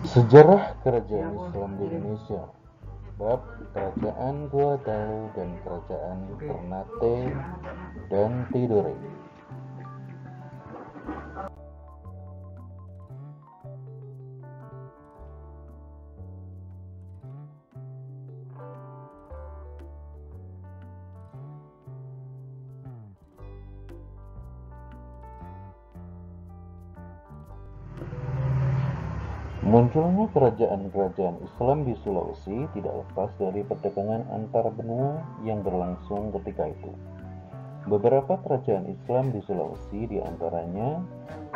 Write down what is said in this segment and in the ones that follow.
Sejarah Kerajaan Islam di Indonesia. Bab Kerajaan Gua Talu dan Kerajaan Ternate dan Tidore. Munculnya kerajaan-kerajaan Islam di Sulawesi tidak lepas dari perdagangan antar benua yang berlangsung ketika itu. Beberapa kerajaan Islam di Sulawesi diantaranya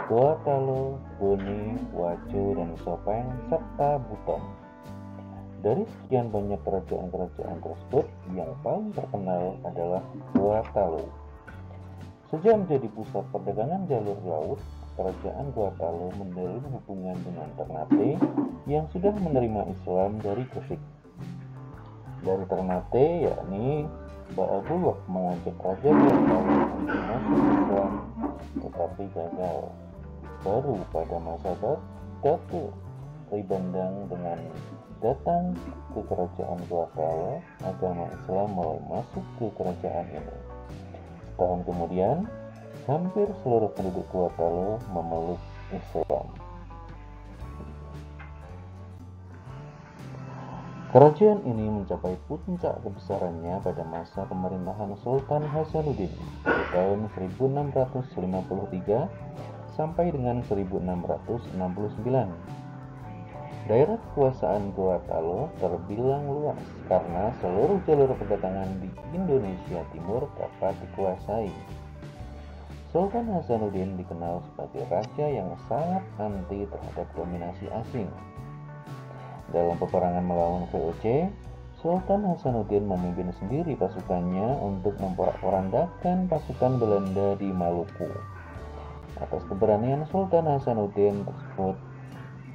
Goa Talo, Bone, Wajo, dan Sopeng, serta Buton. Dari sekian banyak kerajaan-kerajaan tersebut, yang paling terkenal adalah Goa Talo. Sejak menjadi pusat perdagangan jalur laut, Kerajaan Gua Talu menjalin hubungan dengan Ternate yang sudah menerima Islam dari Gresik. Dari Ternate, yakni Ba'abullah mengajak Raja Gua Talu untuk masuk Islam, tetapi gagal. Baru pada masa Datuk Ribandang dengan datang ke Kerajaan Gua Talu, agama Islam mulai masuk ke kerajaan ini. Setahun kemudian, hampir seluruh penduduk Gua Talu memeluk Islam. Kerajaan ini mencapai puncak kebesarannya pada masa pemerintahan Sultan Hasanuddin dari tahun 1653 sampai dengan 1669. Daerah kekuasaan Gua Talu terbilang luas karena seluruh jalur perdagangan di Indonesia Timur dapat dikuasai. Sultan Hasanuddin dikenal sebagai raja yang sangat anti terhadap dominasi asing. Dalam peperangan melawan VOC, Sultan Hasanuddin memimpin sendiri pasukannya untuk memporak-porandakan pasukan Belanda di Maluku. Atas keberanian Sultan Hasanuddin tersebut,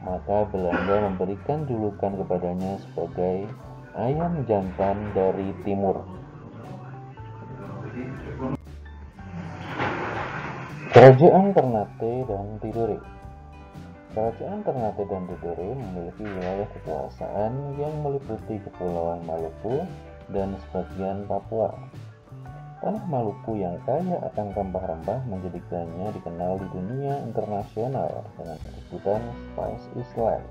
maka Belanda memberikan julukan kepadanya sebagai ayam jantan dari timur. Kerajaan Ternate dan Tidore. Kerajaan Ternate dan Tidore memiliki wilayah kekuasaan yang meliputi Kepulauan Maluku dan sebagian Papua. Tanah Maluku yang kaya akan rempah-rempah menjadikannya dikenal di dunia internasional dengan sebutan Spice Island.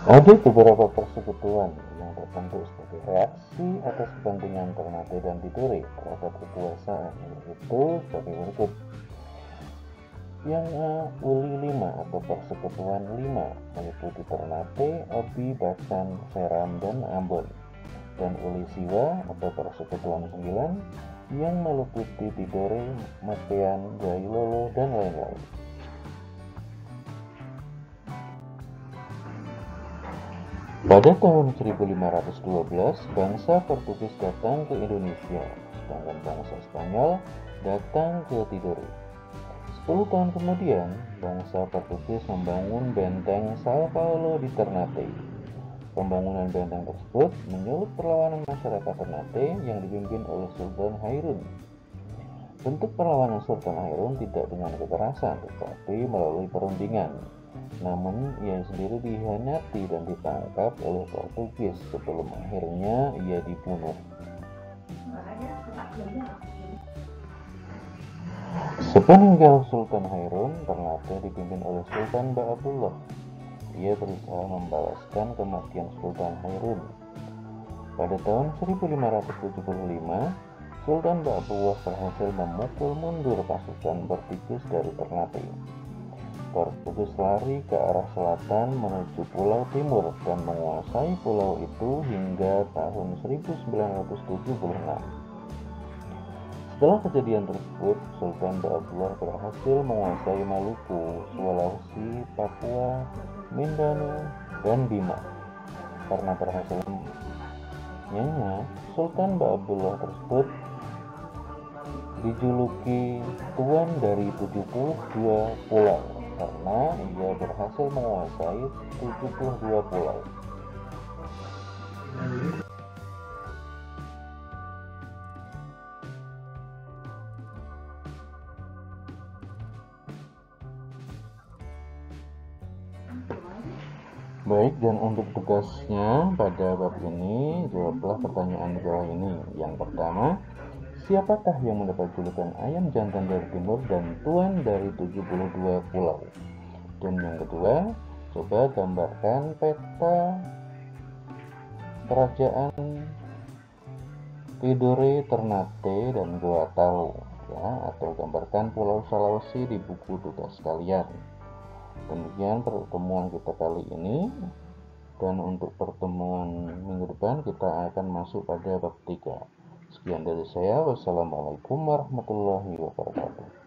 Ada beberapa persekutuan yang terbentuk sebagai reaksi atas kepentingan Ternate dan Tidore terhadap kekuasaan, yaitu sebagai berikut. Yang Uli 5 atau Persekutuan 5 meliputi Ternate, Obi, Bacan, Seram, dan Ambon. Dan Uli Siwa atau Persekutuan 9 yang meliputi Tidore, Makean, Jailolo, dan lain-lain. Pada tahun 1512, bangsa Portugis datang ke Indonesia, sedangkan bangsa Spanyol datang ke Tidore. 10 tahun kemudian, bangsa Portugis membangun benteng Sao Paulo di Ternate. Pembangunan benteng tersebut menyulut perlawanan masyarakat Ternate yang dipimpin oleh Sultan Hairun. Bentuk perlawanan Sultan Hairun tidak dengan kekerasan, tetapi melalui perundingan. Namun, ia sendiri dikhianati dan ditangkap oleh Portugis sebelum akhirnya ia dibunuh. Sepeninggal Sultan Hairun, Ternate dipimpin oleh Sultan Ba'abullah. Ia berusaha membalaskan kematian Sultan Hairun. Pada tahun 1575, Sultan Ba'abullah berhasil memukul mundur pasukan Portugis dari Ternate. Portugis lari ke arah selatan menuju Pulau Timur dan menguasai pulau itu hingga tahun 1976. Setelah kejadian tersebut, Sultan Ba'abullah berhasil menguasai Maluku, Sulawesi, Papua, Mindanao, dan Bima. Karena berhasil menguasainya, Sultan Ba'abullah tersebut dijuluki Tuan dari 72 pulau karena ia berhasil menguasai 72 pulau. Baik, dan untuk tugasnya pada bab ini, jawablah pertanyaan di bawah ini. Yang pertama, siapakah yang mendapat julukan ayam jantan dari timur dan tuan dari 72 pulau? Dan yang kedua, coba gambarkan peta kerajaan Tidore, Ternate, dan Goa Talo, ya, atau gambarkan Pulau Sulawesi di buku tugas kalian. Demikian pertemuan kita kali ini, dan untuk pertemuan minggu depan kita akan masuk pada bab 3. Sekian dari saya, wassalamualaikum warahmatullahi wabarakatuh.